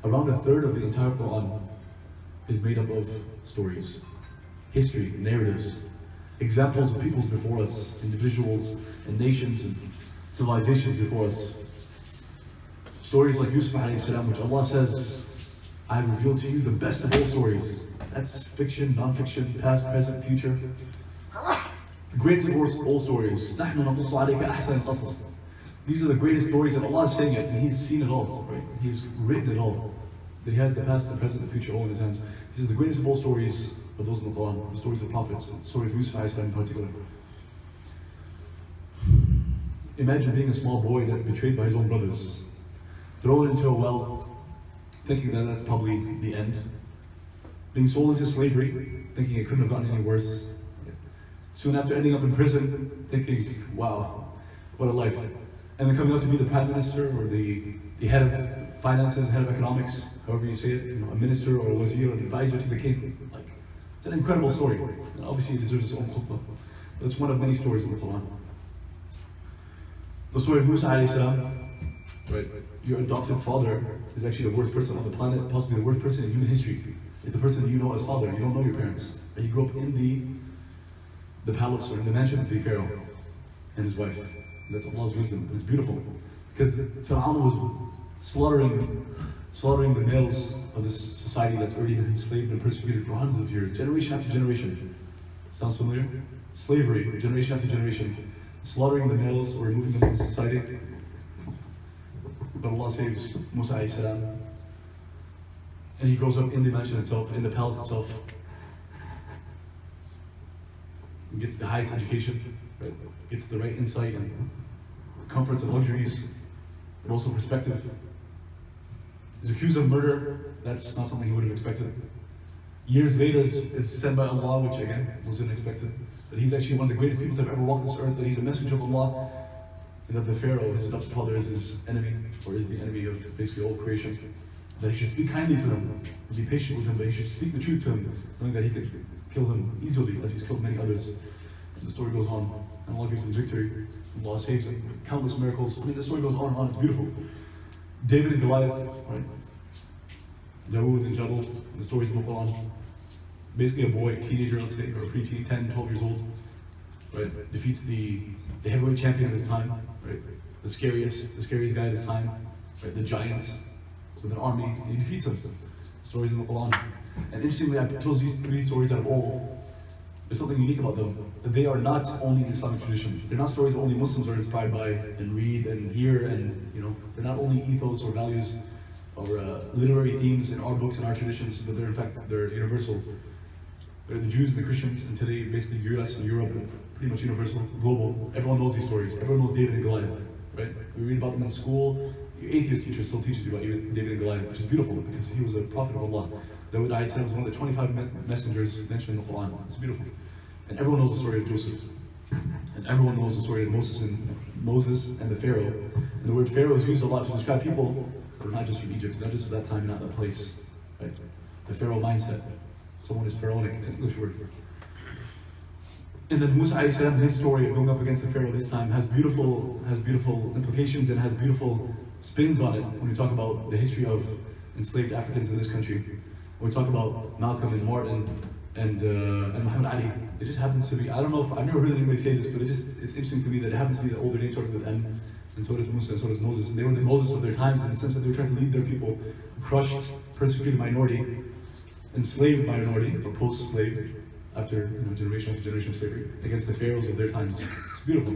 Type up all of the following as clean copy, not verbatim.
Around a third of the entire Quran is made up of stories, history, narratives, examples of peoples before us, individuals and nations and civilizations before us. Stories like Yusuf alayhi salam, which Allah says, I have revealed to you the best of all stories. That's fiction, non-fiction, past, present, future. The greatest of all stories. نَحْنُ نَقُصُّ عَلَيْكَ أَحْسَنَ الْقَصَصِ. These are the greatest stories, and Allah is saying it, and He's seen it all, right? He's written it all. That He has the past, the present, the future all in His hands. This is the greatest of all stories, but those in the Quran, the stories of prophets, the story of Yusuf alayhi salam in particular. Imagine being a small boy that's betrayed by his own brothers, thrown into a well, thinking that that's probably the end. Being sold into slavery, thinking it couldn't have gotten any worse. Soon after ending up in prison, thinking, wow, what a life. And then coming out to be the prime minister or the head of finances, head of economics, however you say it, a minister or a wazir or an advisor to the king. Like, it's an incredible story. And obviously it deserves its own khutbah. But it's one of many stories in the Quran. The story of Musa alayhi salam, right? Your adopted father is actually the worst person on the planet, possibly the worst person in human history. It's the person you know as father. You don't know your parents. And you grew up in the palace or in the mansion of the Pharaoh and his wife. And that's Allah's wisdom. And it's beautiful. Because Fir'aun was slaughtering the males of this society that's already been enslaved and persecuted for hundreds of years, generation after generation. Sounds familiar? Slavery, generation after generation. Slaughtering the males or removing them from society. But Allah saves Musa alayhi salam. And he grows up in the mansion itself, in the palace itself. He gets the highest education, right? Gets the right insight and comforts and luxuries, but also perspective. He's accused of murder. That's not something he would have expected. Years later, is said by Allah, which again wasn't expected, that he's actually one of the greatest people to have ever walked this earth, that he's a messenger of Allah, and that the Pharaoh, his adopted father, is his enemy, or is the enemy of basically all creation. That he should speak kindly to him, and be patient with him, but he should speak the truth to him, knowing that he could kill him easily, as he's killed many others. And the story goes on, and Allah gives him victory. Allah saves him, countless miracles. I mean, the story goes on and on, it's beautiful. David and Goliath, right? Dawood and Jabal, the stories in the Quran. Basically a boy, a teenager, let's say, or a preteen, 10, 12 years old, right? Defeats the heavyweight champion of his time, right? The scariest guy of his time, right? The giant with an army, and he defeats him. Stories in the Quran. And interestingly, I chose these three stories out of all. There's something unique about them, that they are not only the Islamic tradition. They're not stories that only Muslims are inspired by and read and hear, and they're not only ethos or values or literary themes in our books and our traditions, but they're universal. They're the Jews and the Christians, and today basically US and Europe, and pretty much universal, global. Everyone knows these stories. Everyone knows David and Goliath, right? We read about them in school. Your atheist teacher still teaches you about David and Goliath, which is beautiful because he was a prophet of Allah. Dawood alayhi salam was one of the 25 messengers mentioned in the Quran. It's beautiful. And everyone knows the story of Joseph. And everyone knows the story of Moses and the Pharaoh. And the word Pharaoh is used a lot to describe people, but not just from Egypt, not just at that time, not that place. Right? The Pharaoh mindset. Someone is pharaonic, it's an English word. And then Musa alayhi salam, his story of going up against the Pharaoh this time has beautiful implications and has beautiful spins on it when we talk about the history of enslaved Africans in this country. When we talk about Malcolm and Martin and Muhammad Ali, it just happens to be, I don't know if, I've never heard anybody say this, but it's interesting to me that it happens to be the older name starting with M, and so does Musa, and so does Moses. And they were the Moses of their times in the sense that they were trying to lead their people, crushed, persecuted minority, enslaved minority, or post-slave, after generation after generation of slavery, against the pharaohs of their times. It's beautiful.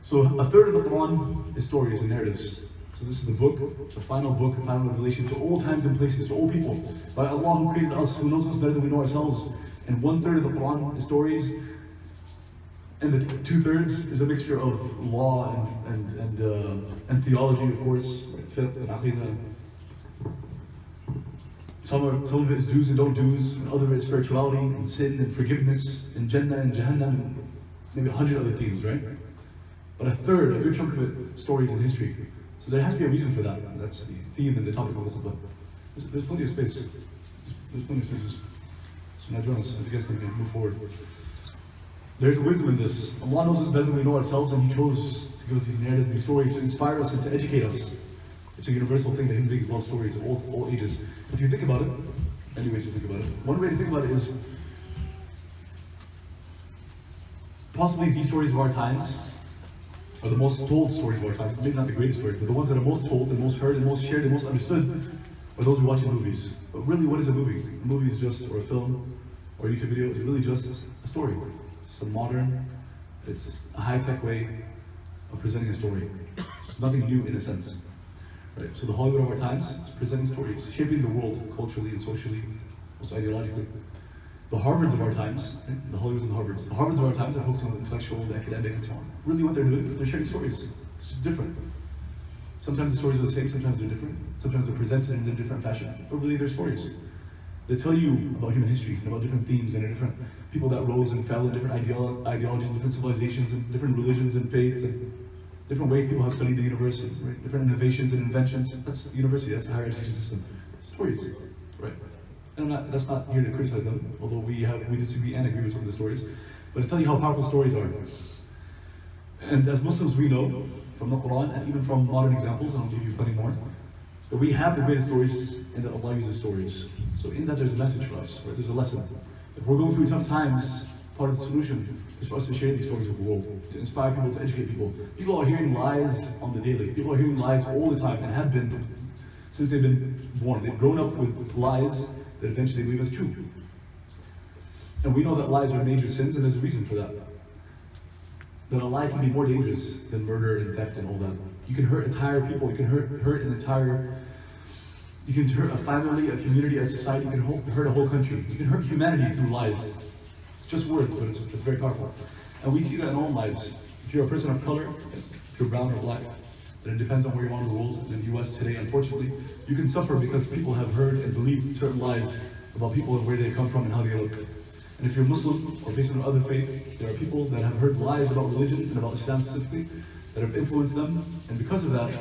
So a third of the Quran is stories and narratives. So this is the book, the final revelation to all times and places, to all people, by Allah who created us, who knows us better than we know ourselves. And 1/3 of the Quran is stories, and the 2/3 is a mixture of law and theology, of course, fiqh and aqidah. Some of it is do's and don't do's, and other of it is spirituality and sin and forgiveness and Jannah and Jahannam and maybe 100 other themes, right? But a good chunk of it, stories and history. So there has to be a reason for that. That's the theme and the topic of the khutbah. There's plenty of space. There's plenty of spaces. So now join us if you guys can move forward. There's wisdom in this. Allah knows us better than we know ourselves, and He chose to give us these narratives, these stories to inspire us and to educate us. It's a universal thing that human beings love stories of all ages. If you think about it, many ways to think about it. One way to think about it is possibly these stories of our times are the most told stories of our times. Maybe not the greatest stories, but the ones that are most told, and most heard, and most shared, and most understood are those we watch in movies. But really, what is a movie? A movie is just, or a film, or a YouTube video, is really just a story. It's a modern, it's a high-tech way of presenting a story. It's nothing new in a sense. Right? So the Hollywood of our times is presenting stories, shaping the world culturally and socially, also ideologically. The Harvards of our times, right? The Hollywoods and the Harvards. The Harvards of our times are focusing on the intellectual, the academic, and so on. Really what they're doing is they're sharing stories. It's just different. Sometimes the stories are the same, sometimes they're different. Sometimes they're presented in a different fashion, but really they're stories. They tell you about human history, and about different themes, and different people that rose and fell, and different ideologies, and different civilizations, and different religions and faiths, and different ways people have studied the universe, right? Different innovations and inventions. That's the university, that's the higher education system. Stories, right? And that's not here to criticize them, although we disagree and agree with some of the stories, but to tell you how powerful stories are. And as Muslims, we know from the Quran and even from modern examples, and I'll give you plenty more, that we have the greatest stories and that Allah uses stories. So in that there's a message for us, right? There's a lesson. If we're going through tough times, part of the solution is for us to share these stories with the world, to inspire people, to educate people. People are hearing lies on the daily. People are hearing lies all the time and have been since they've been born. They've grown up with lies that eventually they believe is true. And we know that lies are major sins, and there's a reason for that. That a lie can be more dangerous than murder and theft and all that. You can hurt entire people, you can hurt an entire, you can hurt a family, a community, a society, you can hurt a whole country. You can hurt humanity through lies. It's just words, but it's very powerful. And we see that in our own lives. If you're a person of color, if you're brown or black, then it depends on where you are in the world. In the US today, unfortunately, you can suffer because people have heard and believed certain lies about people and where they come from and how they look. And if you're Muslim or based on other faith, there are people that have heard lies about religion and about Islam specifically that have influenced them. And because of that,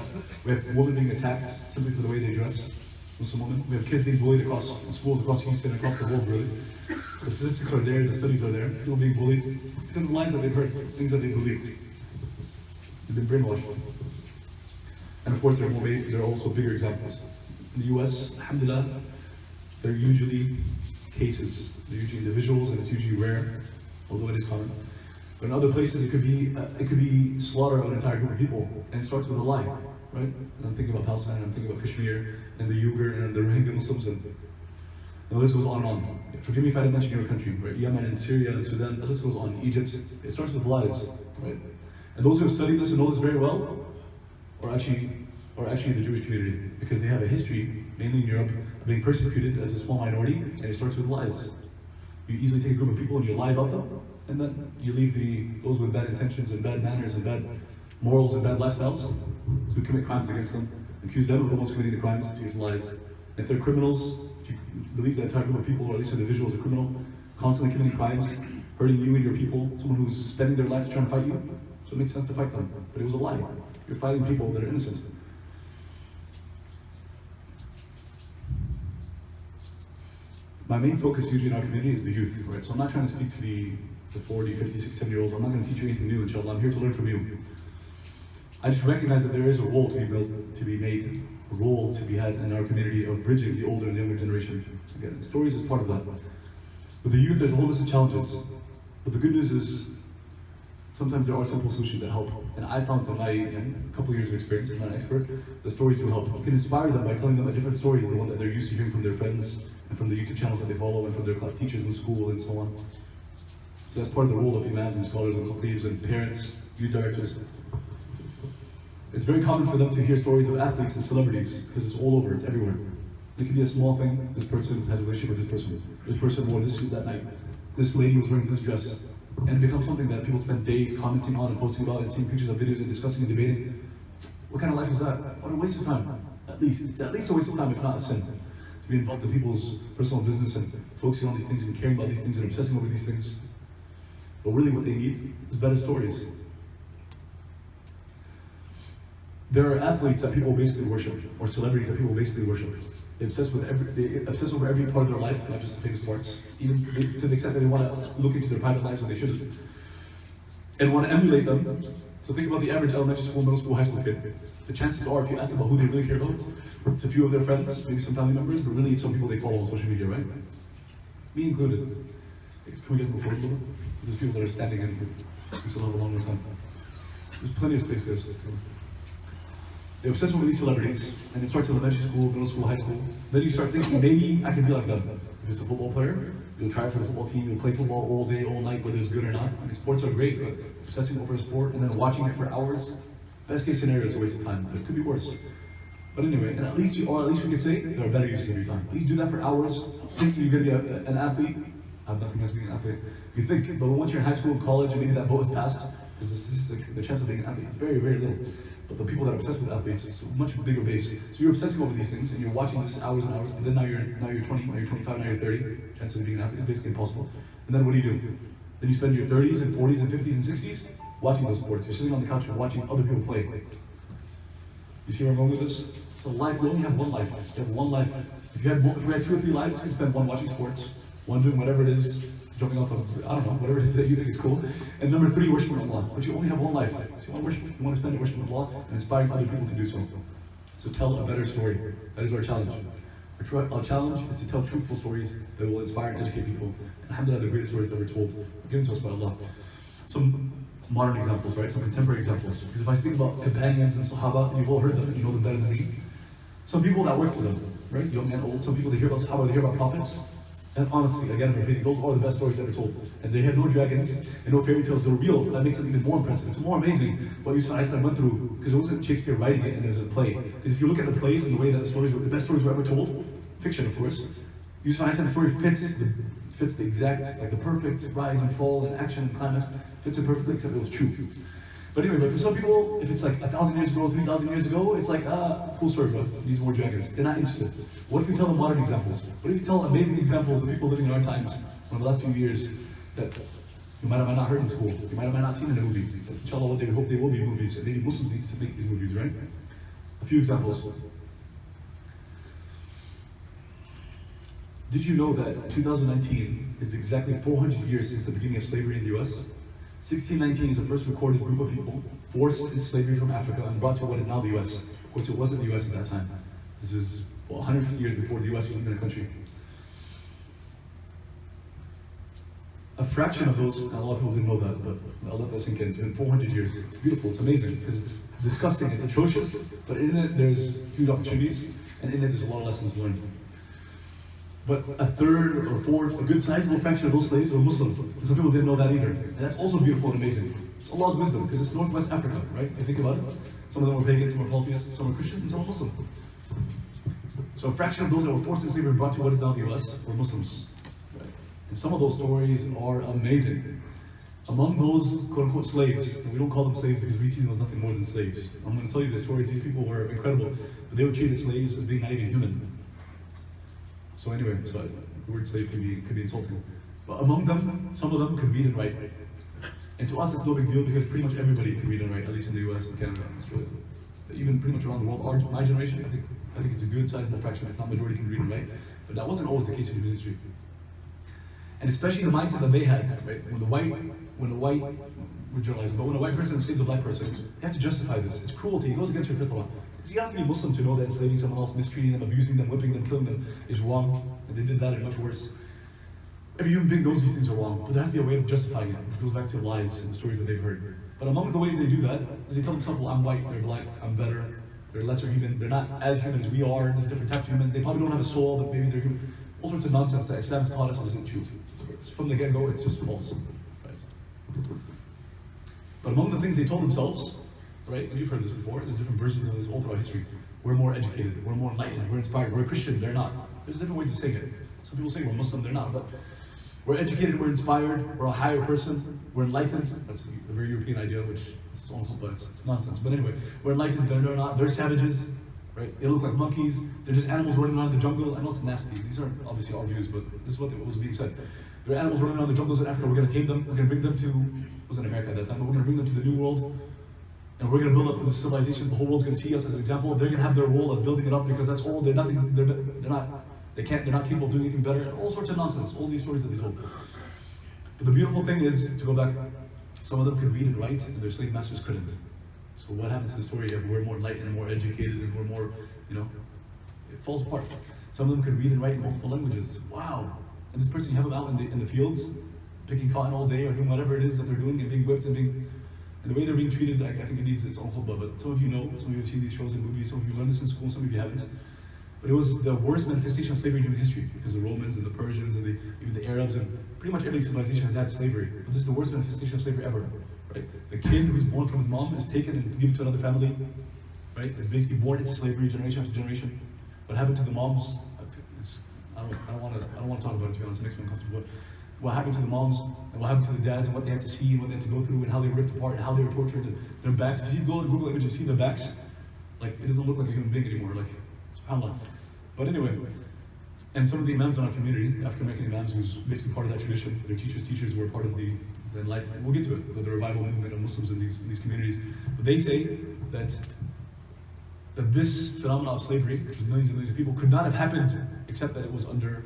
we have women being attacked simply for the way they dress. Muslim women. We have kids being bullied across schools across Houston, across the world, really. The statistics are there, the studies are there. People being bullied. It's because of lies that they've heard, things that they believed. They've been brainwashed. And of course, there are also bigger examples. In the US, alhamdulillah, they're usually cases. They're usually individuals, and it's usually rare, although it is common. But in other places, it could be slaughter of an entire group of people, and it starts with a lie, right? And I'm thinking about Palestine, and I'm thinking about Kashmir, and the Uyghur, and the Rohingya Muslims, and the list goes on and on. Forgive me if I didn't mention your country, right? Yemen and Syria and Sudan, the list goes on. Egypt, it starts with lies, right? And those who have studied this and know this very well are actually the Jewish community, because they have a history, mainly in Europe, of being persecuted as a small minority, and it starts with lies. You easily take a group of people and you lie about them, and then you leave those with bad intentions and bad manners and bad morals and bad lifestyles to commit crimes against them, accuse them of the ones committing the crimes, these lies. And if they're criminals, if you believe that entire group of people, or at least individual, is a criminal, constantly committing crimes, hurting you and your people, someone who's spending their lives trying to fight you, so it makes sense to fight them. But it was a lie. You're fighting people that are innocent. My main focus usually in our community is the youth, right? So I'm not trying to speak to the 40, 50, 60, 70-year-olds. I'm not going to teach you anything new, inshallah. I'm here to learn from you. I just recognize that there is a role to be built, to be made, a role to be had in our community of bridging the older and the younger generation. Again, stories is part of that. With the youth, there's a whole list of challenges. But the good news is, sometimes there are simple solutions that help. And I found in my couple of years of experience, I'm not an expert, the stories do help. You can inspire them by telling them a different story than the one that they're used to hearing from their friends, and from the YouTube channels that they follow, and from their teachers in school, and so on. So that's part of the role of imams and scholars and khatibs and parents, youth directors. It's very common for them to hear stories of athletes and celebrities, because it's all over, it's everywhere. It can be a small thing. This person has a relationship with this person. This person wore this suit that night. This lady was wearing this dress. And it becomes something that people spend days commenting on and posting about and seeing pictures of videos and discussing and debating. What kind of life is that? What a waste of time. It's at least a waste of time, if not a sin. To be involved in people's personal business and focusing on these things and caring about these things and obsessing over these things. But really what they need is better stories. There are athletes that people basically worship, or celebrities that people basically worship. They obsess over every part of their life, not just the famous parts, even to the extent that they want to look into their private lives when they shouldn't, and want to emulate them. So think about the average elementary school, middle school, high school kid. the chances are, if you ask them about who they really care about, it's a few of their friends, maybe some family members, but really it's some people they follow on social media, right? Me included. Can we get move forward a little bit? There's people that are standing in, we still have a long time. There's plenty of space, guys. They're obsessed with these celebrities, and it starts in elementary school, middle school, high school. Then you start thinking, maybe I can be like them. If it's a football player, you'll try for the football team, you'll play football all day, all night, whether it's good or not. I mean, sports are great, but obsessing over a sport and then watching it for hours, best case scenario, it's a waste of time. But it could be worse. But anyway, and at least you can say there are better uses of your time. Please do that for hours, thinking you're gonna be an athlete. I have nothing against being an athlete. You think, but once you're in high school and college, and maybe that boat is passed, because the statistic, the chance of being an athlete is very, very little. But the people that are obsessed with athletes, it's a much bigger base. So you're obsessing over these things, and you're watching this hours and hours. But then now you're 20, now you're 25, now you're 30. Chance of being an athlete is basically impossible. And then what do? Then you spend your 30s and 40s and 50s and 60s watching those sports. You're sitting on the couch and watching other people play. You see where I'm going with this? It's a life. We only have one life. You have one life. If you had 2 or 3 lives, you could spend one watching sports, one doing whatever it is, jumping off of, I don't know, whatever it is that you think is cool. And number 3, worshiping Allah. But you only have one life. So you want to worship, you want to spend it worshiping Allah and inspiring other people to do so. So tell a better story. That is our challenge. Our challenge is to tell truthful stories that will inspire and educate people. And alhamdulillah, the greatest stories ever told are given to us by Allah. Some modern examples, right? Some contemporary examples. Because if I speak about companions and Sahaba, and you've all heard them, and you know them better than me. Some people that work for them, right? Young and old. Some people, they hear about Sahaba, they hear about prophets. And honestly, again, I'm repeating, those are the best stories ever told. And they have no dragons and no fairy tales, they're real. That makes it even more impressive. It's more amazing what Yusuf went through, because it wasn't Shakespeare writing it and there's a play. Because if you look at the plays and the way that the stories were, the best stories were ever told, fiction of course, Yusuf story fits the exact, like the perfect rise and fall and action and climax, fits it perfectly except it was true. But anyway, but for some people, if it's like 1,000 years ago, 3,000 years ago, it's like, cool story, bro. These more dragons. They're not interested. What if you tell them modern examples? What if you tell amazing examples of people living in our times, in the last few years, that you might have not heard in school, you might have not seen in a movie. But inshallah, what they hope they will be movies, and maybe Muslims need to make these movies, right? A few examples. Did you know that 2019 is exactly 400 years since the beginning of slavery in the US? 1619 is the first recorded group of people forced into slavery from Africa and brought to what is now the US. Of course, it wasn't the US at that time. This is 150 years before the US was even a country. A fraction of those, a lot of people didn't know that, but I'll let that sink in. It's been 400 years. It's beautiful, it's amazing, because it's disgusting, it's atrocious, but in it there's huge opportunities, and in it there's a lot of lessons learned. But a third or fourth, a good sizable fraction of those slaves were Muslim. And some people didn't know that either. And that's also beautiful and amazing. It's Allah's wisdom, because it's Northwest Africa, right? If you think about it. Some of them were pagan, some were polytheists, some were Christian, and some were Muslim. So a fraction of those that were forced into slavery and brought to what is now the US were Muslims. Right? And some of those stories are amazing. Among those quote-unquote slaves, and we don't call them slaves because we see them as nothing more than slaves. I'm going to tell you the stories. These people were incredible, but they were treated slaves as being not even human. So anyway, the word slave could be insulting. But among them, some of them could read and write. And to us, it's no big deal because pretty much everybody can read and write, at least in the US and Canada and Australia. Even pretty much around the world, my generation, I think it's a good sizable fraction, if not majority, can read and write. But that wasn't always the case in human history. And especially the mindset that they had, right? When the white, we're generalizing, but when a white person enslaves a black person, you have to justify this. It's cruelty, it goes against your fitrah. So you have to be Muslim to know that enslaving someone else, mistreating them, abusing them, whipping them, killing them is wrong. And they did that and much worse. Every human being knows these things are wrong, but there has to be a way of justifying it, which goes back to lies and the stories that they've heard. But amongst the ways they do that, is they tell themselves, well, I'm white, they're black, I'm better, they're lesser human, they're not as human as we are, there's different types of human, they probably don't have a soul, but maybe they're human. All sorts of nonsense that Islam has taught us isn't true. It's from the get-go, it's just false. Right? But among the things they told themselves, right, and you've heard this before, there's different versions of this all throughout history. We're more educated, we're more enlightened, we're inspired, we're Christian, they're not. There's different ways of saying it. Some people say we're Muslim, they're not, but we're educated, we're inspired, we're a higher person, we're enlightened. That's a very European idea, which is all Khutbah, it's nonsense. But anyway, we're enlightened, they're not, they're savages, right? They look like monkeys, they're just animals running around in the jungle. I know it's nasty, these aren't obviously our views, but this is what was being said. They're animals running around the jungles in Africa, we're going to tame them, we're going to bring them to, it was in America at that time, but we're going to bring them to the New World, and we're going to build up this civilization, the whole world's going to see us as an example. They're going to have their role as building it up because that's all, they're not capable of doing anything better, and all sorts of nonsense, all these stories that they told. But the beautiful thing is, to go back, some of them could read and write, and their slave masters couldn't. So what happens to the story if we're more enlightened and more educated and we're more, it falls apart. Some of them could read and write in multiple languages. Wow. And this person, you have them out in the fields, picking cotton all day or doing whatever it is that they're doing and being whipped and the way they're being treated, I think it needs its own khutbah, but some of you know, some of you have seen these shows and movies, some of you learned this in school, some of you haven't. But it was the worst manifestation of slavery in human history, because the Romans and the Persians and even the Arabs and pretty much every civilization has had slavery. But this is the worst manifestation of slavery ever, right? The kid who's born from his mom is taken and given to another family, right? Is basically born into slavery generation after generation. What happened to the moms? I don't want to talk about it, to be honest. It makes me uncomfortable. But what happened to the moms and what happened to the dads and what they had to see and what they had to go through and how they were ripped apart and how they were tortured and their backs. If you go on Google images, see the backs, like it doesn't look like a human being anymore. Like, subhanAllah. But anyway, and some of the imams in our community, African American imams, who's basically part of that tradition, their teachers were part of the enlightenment. We'll get to it, the revival movement of Muslims in these communities. But they say that this phenomenon of slavery, which was millions and millions of people, could not have happened except that it was under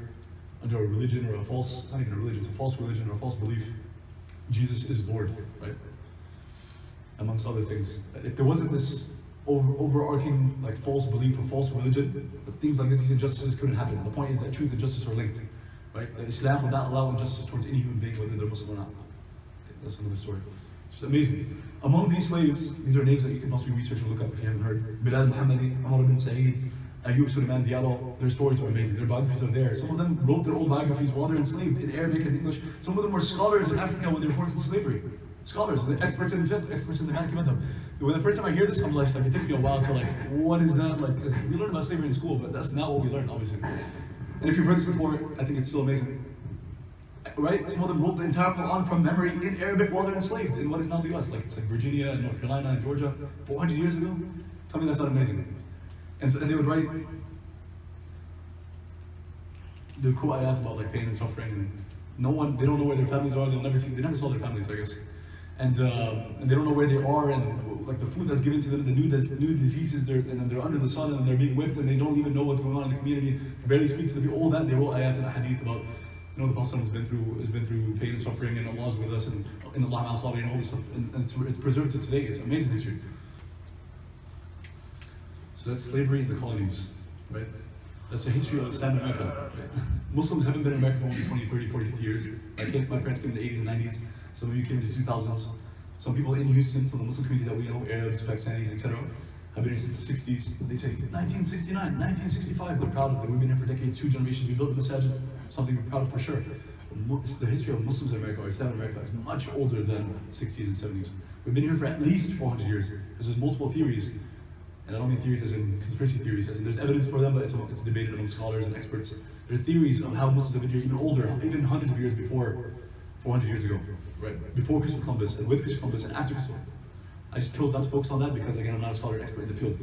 a religion or a false, it's not even a religion, it's a false religion or a false belief. Jesus is Lord, right? Amongst other things. If there wasn't this overarching like false belief or false religion, things like this, these injustices couldn't happen. The point is that truth and justice are linked, right? That Islam will not allow injustice towards any human being, whether they're Muslim or not. Okay, that's another story. It's amazing. Among these slaves, these are names that you can possibly research and look up if you haven't heard. Bilal Muhammadi, Amr bin Saeed, Ayub Suleiman Diallo, their stories are amazing, their biographies are there. Some of them wrote their own biographies while they're enslaved in Arabic and English. Some of them were scholars in Africa when they were forced into slavery. Scholars, experts in fiqh, experts in the Maliki madhab. When the first time I hear this, I'm like, it takes me a while to like, what is that? Like, because we learned about slavery in school, but that's not what we learned, obviously. And if you've heard this before, I think it's still amazing. Right? Some of them wrote the entire Quran from memory in Arabic while they're enslaved in what is now the US. Like it's like Virginia and North Carolina and Georgia, 400 years ago. Tell me that's not amazing. And they would write, they would quote ayat about like pain and suffering, and they don't know where their families are. They never saw their families, I guess. And they don't know where they are, and like the food that's given to them, the new diseases, and they're under the sun and they're being whipped, and they don't even know what's going on in the community. Barely speak to the people. All that they wrote ayat and hadith about. The Prophet has been through pain and suffering, and Allah's with us, and Allah ma'as sabrin, and all this stuff, and it's preserved to today. It's amazing history. So that's slavery in the colonies, right? That's the history of Islam in America. Right? Muslims haven't been in America for only 20, 30, 40, 50 years. My parents came in the 80s and 90s. Some of you came in the 2000s. Some people in Houston, some of the Muslim community that we know, Arabs, Pakistanis, etc., have been here since the 60s. They say 1969, 1965. They're proud of it. We've been here for decades, 2 generations. We built the Masjid, something we're proud of for sure. The history of Muslims in America, or Islam in America, is much older than the 60s and 70s. We've been here for at least 400 years. Because there's multiple theories. And I don't mean theories as in conspiracy theories, as in there's evidence for them, but it's debated among scholars and experts. There are theories of how Muslims have been here even older, even hundreds of years before, 400 years ago, right? Before Christopher Columbus, and with Christopher Columbus, and after Christopher. I just chose not to focus on that because, again, I'm not a scholar or expert in the field.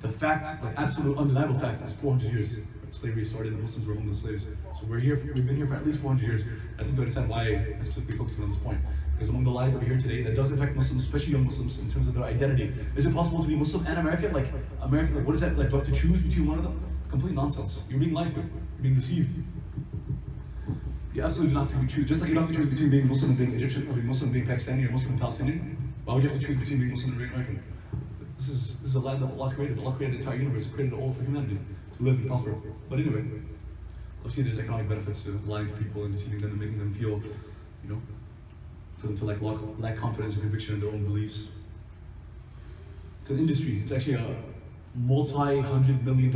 The fact, like absolute undeniable fact, is 400 years. Slavery started, and Muslims were among the slaves. So we've been here for at least 400 years. I think you understand why I'm specifically focusing on this point. Because among the lies that we hear today, that does affect Muslims, especially young Muslims, in terms of their identity. Is it possible to be Muslim and American? Like, what is that? Like, do you have to choose between one of them? Complete nonsense. You're being lied to. You're being deceived. You absolutely do not have to choose. Just like you don't have to choose between being Muslim and being Egyptian, or being Muslim and being Pakistani, or Muslim and Palestinian. Why would you have to choose between being Muslim and being American? This is a land that Allah created. Allah created the entire universe, created it all for humanity, to live and prosper. But anyway, obviously there's economic benefits to lying to people and deceiving them and making them feel, for them to lack confidence and conviction in their own beliefs. It's an industry. It's actually a multi-$100 million,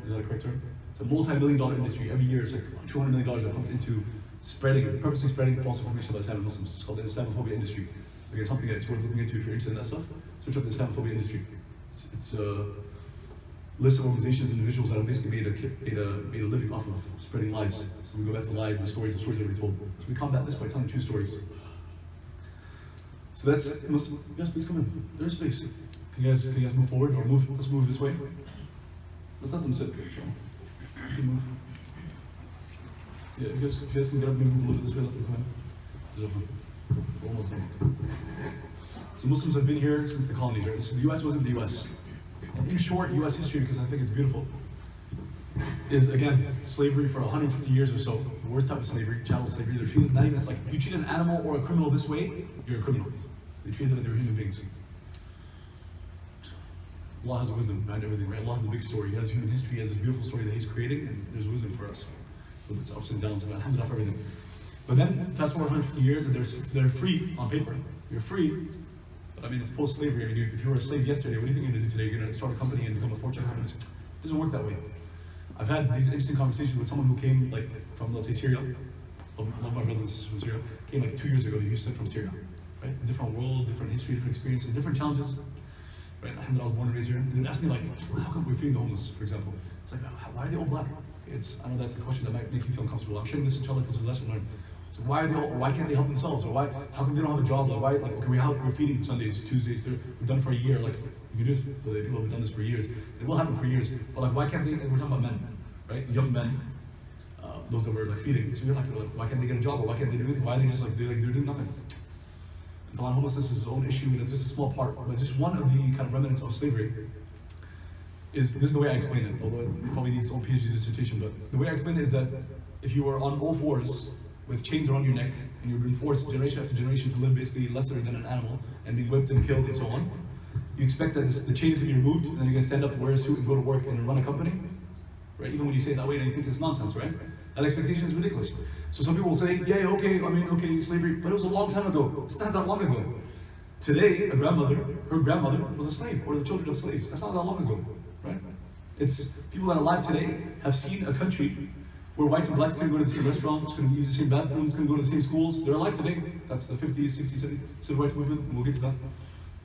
is that a correct term? It's a multi-million-dollar industry. Every year it's like $200 million that pumped into purposely spreading false information about Islam and Muslims. It's called the Islamophobia industry. Again, something that's worth looking into if you're interested in that stuff. Search up the Islamophobia industry. It's a list of organizations and individuals that have basically made a living off of spreading lies. So we go back to lies and stories that we told. So we combat this by telling true stories. So that's yes, please come in. There's space. Can you guys move forward or move? Let's move this way. Let's let them sit. You can move. Yeah, if you guys can get up and move a little bit this way, let them come in. We're almost done. So Muslims have been here since the colonies, right? So the US wasn't the US. And in short, US history, because I think it's beautiful, is again, slavery for 150 years or so. The worst type of slavery, chattel slavery. They're treated not even like, if you treat an animal or a criminal this way, you're a criminal. They treated them like they were human beings. Allah has wisdom behind everything, right? Allah has the big story. He has human history, He has this beautiful story that He's creating, and there's wisdom for us. With its ups and downs, and alhamdulillah for everything. But then, fast forward 150 years, and they're free on paper. You're free, but I mean, it's post-slavery. I mean, if you were a slave yesterday, what do you think you're going to do today? You're going to start a company and become a Fortune 500? It doesn't work that way. I've had these interesting conversations with someone who came, like, from, let's say, Syria. One of my brothers and sisters from Syria came like 2 years ago to Houston from Syria. Right? A different world, different history, different experiences, different challenges. Right? Alhamdulillah, I was born and raised here. And they asked me, like, how come we're feeding the homeless, for example? It's like, why are they all black? I know that's a question that might make you feel uncomfortable. I'm sharing this inshallah because it's a lesson learned. So why can't they help themselves? Or how come they don't have a job? Like okay, we're feeding Sundays, Tuesdays, we've done it for a year. Like, you can do this, people have done this for years. It will happen for years. But like, why can't they, we're talking about men, right? Young men, those that we're like feeding. So you're like, why can't they get a job? Or why can't they do anything? Why are they just like, they're doing nothing? And homelessness is its own issue, and it's just a small part, but just one of the kind of remnants of slavery. This is the way I explain it, although it probably needs its own PhD dissertation, but the way I explain it is that if you were on all fours with chains around your neck, and you've been forced generation after generation to live basically lesser than an animal, and being whipped and killed and so on, you expect that the chain is going to be removed, and then you're going to stand up, wear a suit, and go to work and run a company, right? Even when you say it that way, then you think it's nonsense, right? That expectation is ridiculous. So some people will say, yeah, okay, slavery, but it was a long time ago. It's not that long ago. Today, her grandmother was a slave, or the children of slaves. That's not that long ago. Right? It's people that are alive today have seen a country where whites and blacks can go to the same restaurants, can use the same bathrooms, can go to the same schools. They're alive today. That's the 50s, 60s, 70s civil rights movement, and we'll get to that.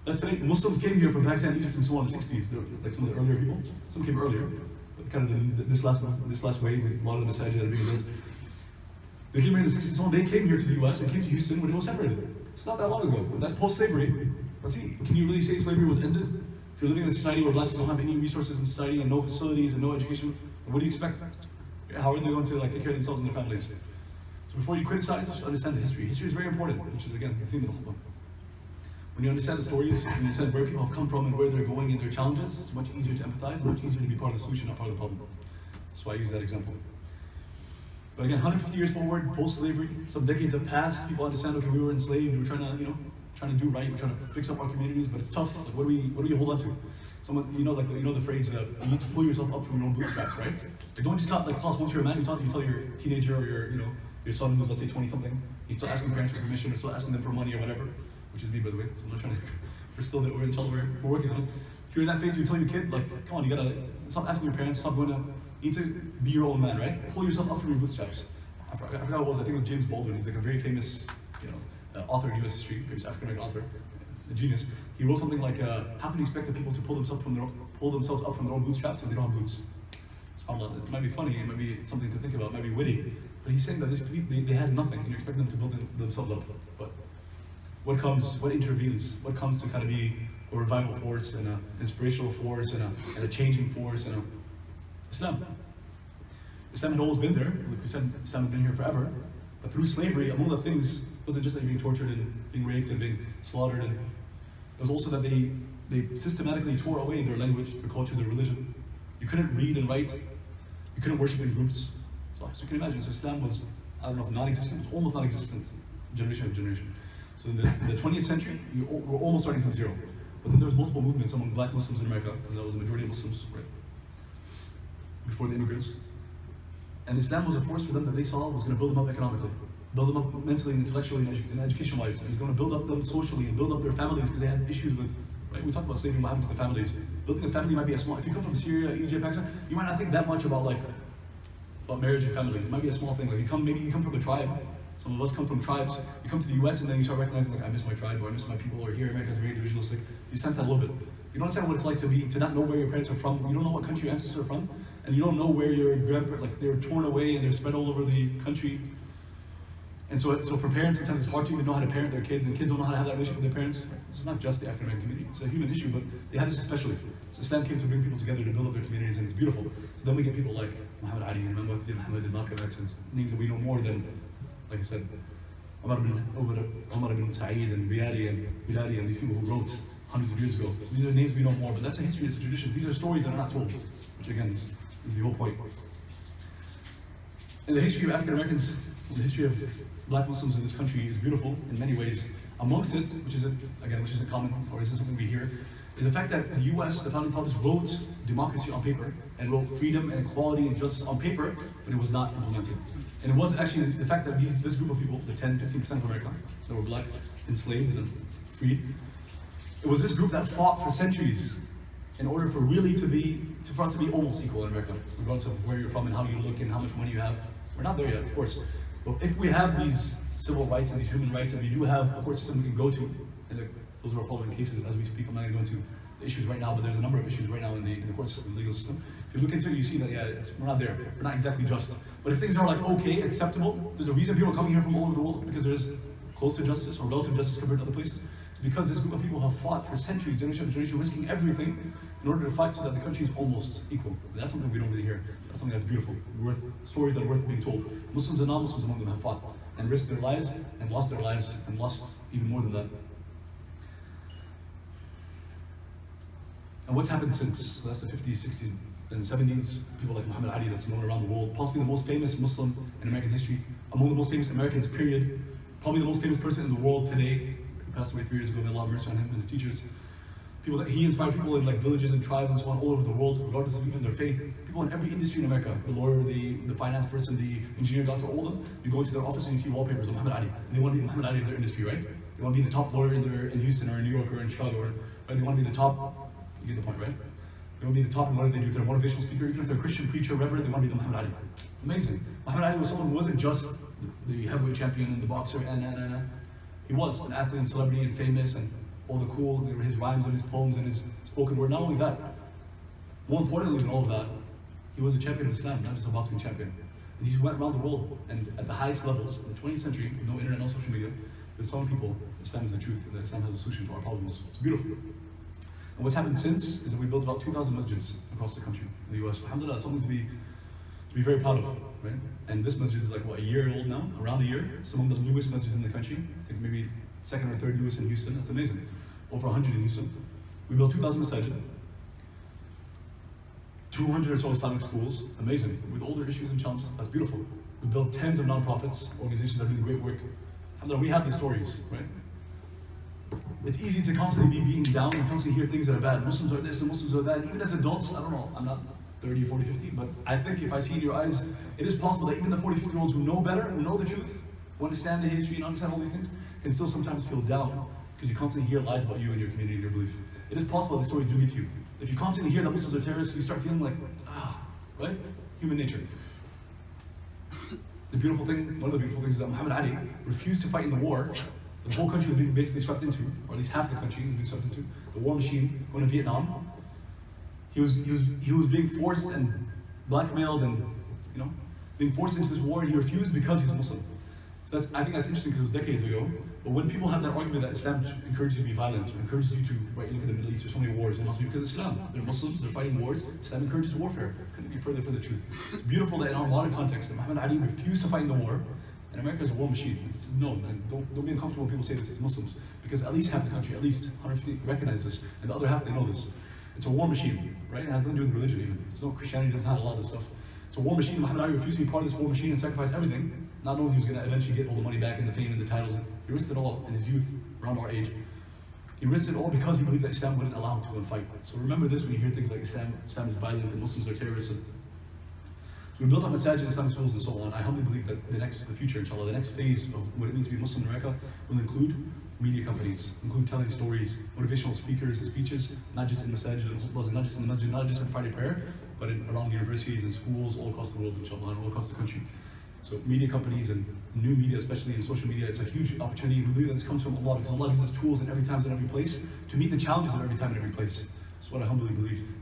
That's today. Muslims came here from Pakistan, Egypt, and so on in the 60s. They're like some of the earlier people. Some came earlier, but kind of this last wave, a lot of the Masjid that are being built. They came here in the 60s and so on. They came here to the US and came to Houston when it was separated. It's not that long ago. That's post-slavery. Let's see, can you really say slavery was ended? If you're living in a society where blacks don't have any resources in society and no facilities and no education, what do you expect? How are they going to take care of themselves and their families? So before you criticize, just understand the history. History is very important, which is again the theme of the Khutbah. When you understand the stories, when you understand where people have come from and where they're going and their challenges, it's much easier to empathize, much easier to be part of the solution, not part of the problem. That's why I use that example. But again, 150 years forward, post-slavery, some decades have passed, people understand, okay, we were enslaved, we were trying to do right, we're trying to fix up our communities, but it's tough. Like, what do we hold on to? Someone, the phrase, you need to pull yourself up from your own bootstraps, right? Like, don't just class once you're a man, you tell your teenager or your son who's, let's say, 20-something, you start asking parents for permission or start asking them for money or whatever, which is me, by the way, so I'm not trying to, we're in trouble, we're working on it. If you're in that phase, you tell your kid, like, come on, you gotta stop asking your parents, you need to be your own man, right? Pull yourself up from your bootstraps. I forgot what it was, I think it was James Baldwin, he's like a very famous, author in US history, famous African-American author, a genius. He wrote something like, how can you expect the people to pull themselves up from their own bootstraps if they don't have boots? It might be funny, it might be something to think about, it might be witty, but he's saying that these people, they had nothing, and you expect them to build themselves up. But what intervenes, what comes to kind of be a revival force, and an inspirational force, and a changing force, and Islam. Islam had always been there, like we said, Islam had been here forever, but through slavery, among the things, wasn't just that you're being tortured and being raped and being slaughtered, and it was also that they systematically tore away their language, their culture, their religion. You couldn't read and write, you couldn't worship in groups. So you can imagine, so Islam was, I don't know if non-existent, it was almost non-existent, generation after generation. So in the 20th century, we're almost starting from zero. But then there was multiple movements among black Muslims in America, because that was the majority of Muslims, right? Before the immigrants. And Islam was a force for them that they saw was going to build them up economically, build them up mentally and intellectually and education-wise. It was going to build up them socially and build up their families because they had issues with, right? We talked about slavery, what happened to the families. Building a family might be a small, if you come from Syria, Egypt, Pakistan, you might not think that much about marriage and family. It might be a small thing. Like maybe you come from a tribe. Some of us come from tribes. You come to the US and then you start recognizing, like, I miss my tribe, or I miss my people, or here America is very individualistic. You sense that a little bit. You don't understand what it's like to not know where your parents are from. You don't know what country your ancestors are from, and you don't know where your grandparents, like, they're torn away and they're spread all over the country. And so for parents, sometimes it's hard to even know how to parent their kids, and kids don't know how to have that relationship with their parents. This is not just the African American community, it's a human issue, but they had this especially. So Islam came to bring people together to build up their communities, and it's beautiful. So then we get people like Muhammad Ali and Muhammad and Malcolm X, and names that we know more than, like I said, Umar ibn Sa'id and Bilali and these people who wrote hundreds of years ago. These are names we know more, but that's a history, it's a tradition. These are stories that are not told, which again is the whole point. And the history of African Americans, the history of black Muslims in this country is beautiful in many ways. Amongst it, which isn't common or isn't something we hear, is the fact that the US, the founding fathers, wrote democracy on paper and wrote freedom and equality and justice on paper, but it was not implemented. And it was actually the fact that this group of people, the 10-15% of America that were black, enslaved, and then freed, it was this group that fought for centuries in order for for us to be almost equal in America, regardless of where you're from and how you look and how much money you have. We're not there yet, of course. But if we have these civil rights and these human rights, and we do have a court system we can go to, and those are following cases as we speak. I'm not going to go into the issues right now, but there's a number of issues right now in the court system, the legal system. If you look into it, you see that, yeah, we're not there. We're not exactly just. But if things are like, okay, acceptable, there's a reason people are coming here from all over the world, because there's close to justice or relative justice compared to other places. It's because this group of people have fought for centuries, generation after generation, risking everything in order to fight so that the country is almost equal. And that's something we don't really hear. That's something that's beautiful. Stories that are worth being told. Muslims and non-Muslims among them have fought and risked their lives and lost even more than that. And what's happened since? So that's the 50s, 60s, and 70s. People like Muhammad Ali, that's known around the world, possibly the most famous Muslim in American history, among the most famous Americans, period. Probably the most famous person in the world today. He passed away 3 years ago, may Allah have mercy on him and his teachers. People that he inspired people in like villages and tribes and so on all over the world, regardless of even their faith. People in every industry in America, the lawyer, the finance person, the engineer, doctor, all of them. You go into their office and you see wallpapers of Muhammad Ali. And they want to be the Muhammad Ali of their industry, right? They want to be the top lawyer in Houston or in New York or in Chicago, right? They want to be the top, you get the point, right? They want to be the top in whatever they do. If they're a motivational speaker, even if they're a Christian preacher, reverend, they want to be the Muhammad Ali. Amazing. Muhammad Ali was someone who wasn't just the heavyweight champion and the boxer, and he was an athlete and celebrity and famous and all the cool, his rhymes and his poems and his spoken word. Not only that, more importantly than all of that, he was a champion of Islam, not just a boxing champion. And he just went around the world and at the highest levels in the 20th century, with no internet, no social media, he was telling people Islam is the truth and that Islam has a solution to our problems. It's beautiful. And what's happened since is that we built about 2,000 masjids across the country, in the US. Alhamdulillah, it's something to be very proud of, right? And this masjid is like, what, a year old now? Around a year? It's among the newest masjids in the country. I think maybe second or third newest in Houston. That's amazing. Over 100 in Houston. We built 2,000 masajid, 200 or so Islamic schools. It's amazing. With all their issues and challenges, that's beautiful. We built tens of non-profits, organizations that are doing great work. Alhamdulillah, we have these stories, right? It's easy to constantly be beaten down and constantly hear things that are bad. Muslims are this and Muslims are that. And even as adults, I don't know, I'm not 30, 40, 50, but I think if I see in your eyes, it is possible that even the 40, 50-year-olds who know better, who know the truth, who understand the history and understand all these things, can still sometimes feel down because you constantly hear lies about you and your community and your belief. It is possible that the stories do get to you. If you constantly hear that Muslims are terrorists, you start feeling like, right? Human nature. The beautiful thing, one of the beautiful things is that Muhammad Ali refused to fight in the war. The whole country was being basically swept into, or at least half the country was being swept into. The war machine going to Vietnam. He was being forced and blackmailed and being forced into this war, and he refused because he's Muslim. So I think that's interesting because it was decades ago. But when people have that argument that Islam encourages you to be violent, or encourages you to, right, you look at the Middle East, there's so many wars, it must be because of Islam. They're Muslims, they're fighting wars, Islam encourages warfare. Couldn't be further from the truth. It's beautiful that in our modern context, that Muhammad Ali refused to fight in the war, and America is a war machine. It's known, and don't be uncomfortable when people say this as Muslims, because at least half the country, at least 150, recognize this, and the other half, they know this. It's a war machine, right? It has nothing to do with religion even. There's no Christianity, doesn't have a lot of this stuff. It's a war machine. Muhammad Ali refused to be part of this war machine and sacrifice everything, not knowing he was going to eventually get all the money back and the fame and the titles. He risked it all in his youth, around our age. He risked it all because he believed that Islam wouldn't allow him to go and fight. So remember this when you hear things like Islam is violent and Muslims are terrorists. So we built up Masjid, Islamic schools and so on. I humbly believe that the future, inshallah, the next phase of what it means to be Muslim in America will include media companies, include telling stories, motivational speakers and speeches, not just in Masjid and Khutbahs, not just in the Masjid, not just in Friday prayer, but around universities and schools all across the world, inshallah, and all across the country. So media companies and new media, especially in social media, it's a huge opportunity. We believe that this comes from Allah, because Allah gives us tools in every time and every place to meet the challenges of every time and every place. That's what I humbly believe.